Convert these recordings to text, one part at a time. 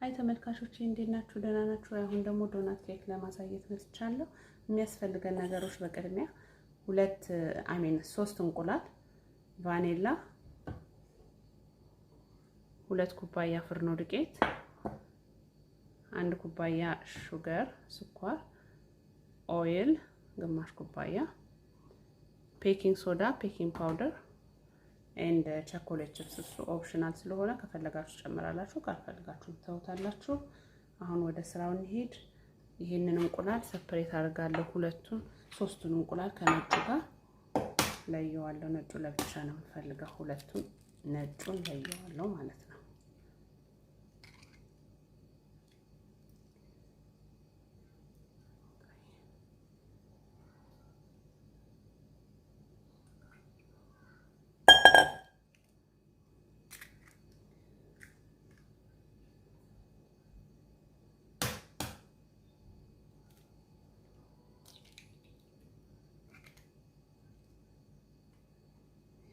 አይ ተመልካቾቼ እንዴት ናችሁ? ደህና ናችሁ? አሁን ደግሞ ዶናት ኬክ ለማሳየት መጥቻለሁ። የሚያስፈልገን ነገሮች በቅድሚያ 3 እንቁላል፣ ቫኒላ፣ 2 ኩባያ ፍርኖ ዱቄት፣ 1 ኩባያ ሹገር ስኳር፣ ኦይል ግማሽ ኩባያ፣ ቤኪንግ ሶዳ፣ ቤኪንግ ፓውደር ኤንድ ቸኮሌት ቺፕስ። እሱ ኦፕሽናል ስለሆነ ከፈለጋችሁ ጨምራላችሁ፣ ካልፈለጋችሁ ተውታላችሁ። አሁን ወደ ስራው እንሂድ። ይሄንን እንቁላል ሰፕሬት አድርጋለሁ። ሶስቱን እንቁላል ከነጩ ጋር ለየዋለሁ። ነጩ ለብቻ ነው የምፈልገው። ሁለቱን ነጩን ለየዋለሁ ማለት ነው።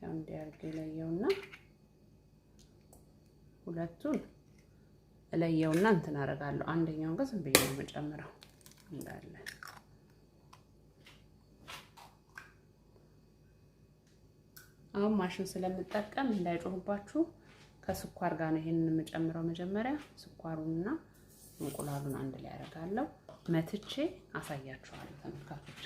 እንዲያርግ ለየውና ሁለቱን ለየውና እንትን አደርጋለሁ። አንደኛውን ግን ዝም ብዬ ነው የምጨምረው እንዳለ። አሁን ማሽን ስለምጠቀም እንዳይጮህባችሁ ከስኳር ጋር ነው ይሄንን የምጨምረው። መጀመሪያ ስኳሩንና እንቁላሉን አንድ ላይ አደርጋለሁ። መትቼ አሳያችኋለሁ ተመልካቾች።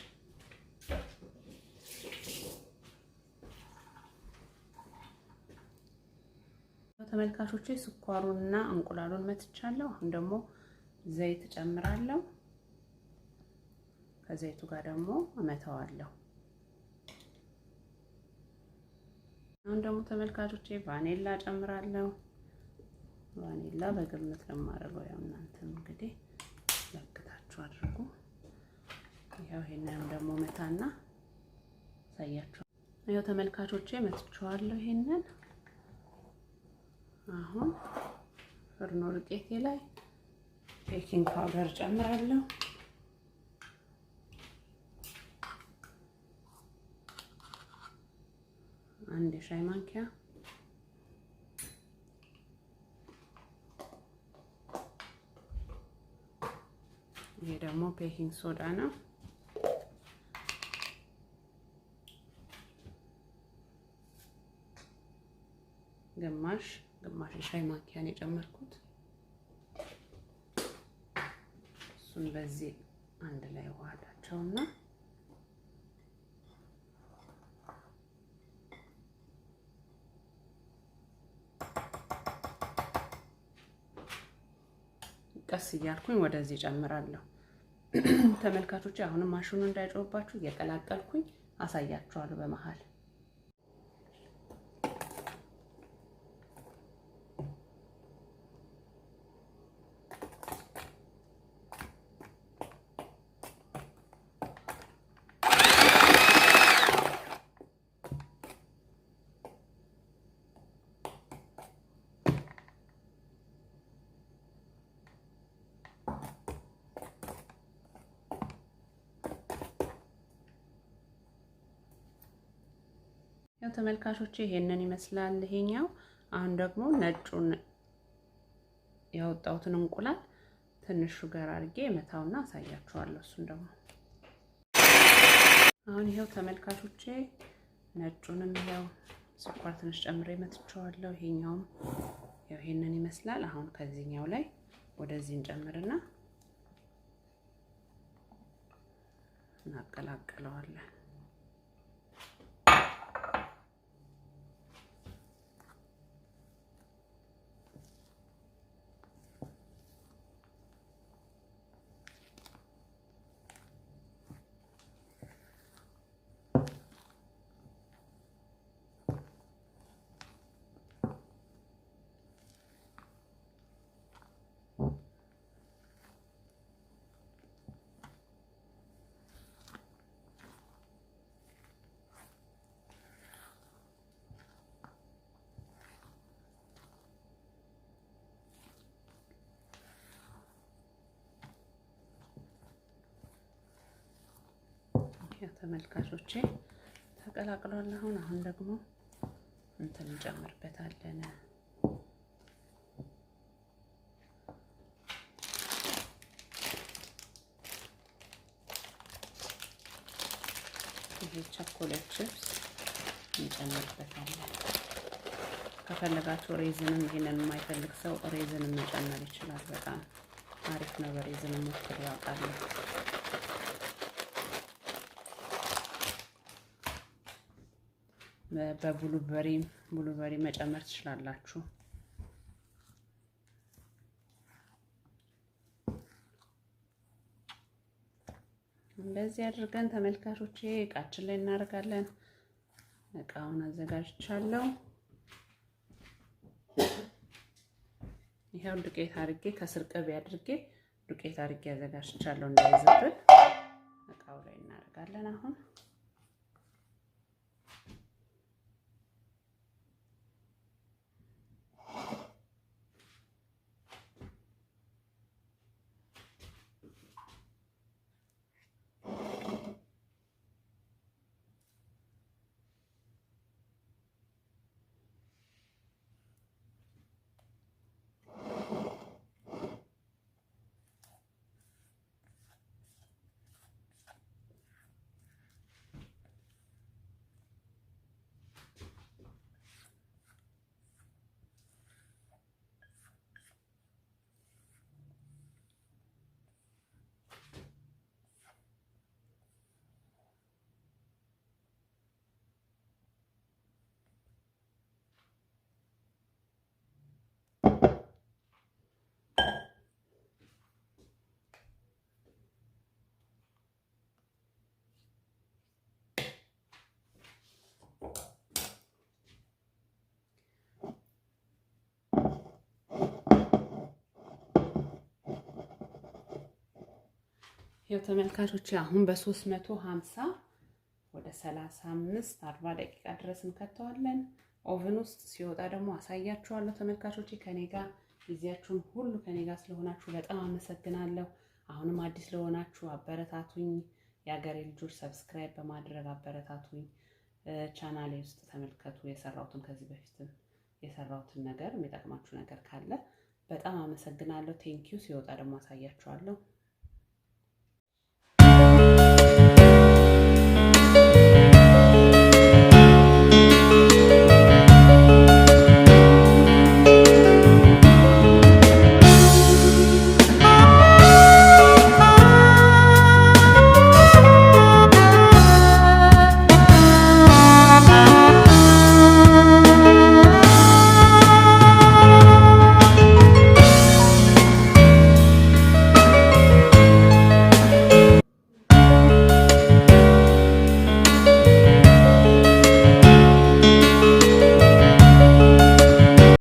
ተመልካቾቼ ስኳሩንና እንቁላሉን መትቻለሁ። አሁን ደግሞ ዘይት ጨምራለሁ። ከዘይቱ ጋር ደግሞ እመታዋለሁ። አሁን ደግሞ ተመልካቾቼ ቫኒላ ጨምራለሁ። ቫኒላ በግምት ነው የማደርገው። ያው እናንተም እንግዲህ ለክታችሁ አድርጉ። ያው ይሄንን ደግሞ መታና ሳያችሁ። ያው ተመልካቾቼ መትቼዋለሁ ይሄንን። አሁን ፍርኖ ዱቄቴ ላይ ቤኪንግ ፓውደር ጨምራለሁ። አንድ ሻይ ማንኪያ፣ ይሄ ደግሞ ቤኪንግ ሶዳ ነው። ግማሽ ሻይ ማንኪያ ነው የጨመርኩት። እሱን በዚህ አንድ ላይ ዋሃዳቸውና ቀስ እያልኩኝ ወደዚህ ጨምራለሁ። ተመልካቾቼ አሁንም ማሽኑ እንዳይጮህባችሁ እየቀላቀልኩኝ አሳያችኋለሁ በመሃል። ያው ተመልካቾቼ ይሄንን ይመስላል ይሄኛው። አሁን ደግሞ ነጩን ያወጣሁትን እንቁላል ትንሽ ሹገር አድርጌ መታውና አሳያችኋለሁ። እሱን ደግሞ አሁን ይሄው ተመልካቾቼ ነጩንም ያው ስኳር ትንሽ ጨምሬ መትቼዋለሁ። ይሄኛውም ያው ይሄንን ይመስላል። አሁን ከዚህኛው ላይ ወደዚህ እንጨምርና እናቀላቅለዋለን። ተመልካቾቼ ተቀላቅሏል። አሁን ደግሞ እንትን እንጨምርበታለን። ይሄ ቸኮሌት ቺፕስ እንጨምርበታለን። ከፈለጋችሁ ሬዝንም ይሄንን የማይፈልግ ሰው ሬዝንም መጨመር ይችላል። በጣም አሪፍ ነው። በሬዝን ሞክር ያውቃል። በብሉበሪ መጨመር ትችላላችሁ። እንደዚህ አድርገን ተመልካቾቼ እቃችን ላይ እናደርጋለን። እቃውን አዘጋጅቻለሁ። ይሄው ዱቄት አድርጌ ከስር ቅቤ አድርጌ ዱቄት አድርጌ አዘጋጅቻለሁ እንዳይዘብል። እቃው ላይ እናደርጋለን አሁን ያው ተመልካቾች አሁን በ350 ወደ 35-40 ደቂቃ ድረስ እንከተዋለን። ኦቨን ውስጥ ሲወጣ ደግሞ አሳያችኋለሁ። ተመልካቾች ከኔ ጋር ጊዜያችሁን ሁሉ ከኔ ጋር ስለሆናችሁ በጣም አመሰግናለሁ። አሁንም አዲስ ለሆናችሁ አበረታቱኝ። የሀገሬ ልጆች ሰብስክራይብ በማድረግ አበረታቱኝ። ቻናሌ ውስጥ ተመልከቱ የሰራሁትን ከዚህ በፊት የሰራሁትን ነገር የሚጠቅማችሁ ነገር ካለ በጣም አመሰግናለሁ። ቴንኪዩ። ሲወጣ ደግሞ አሳያችኋለሁ።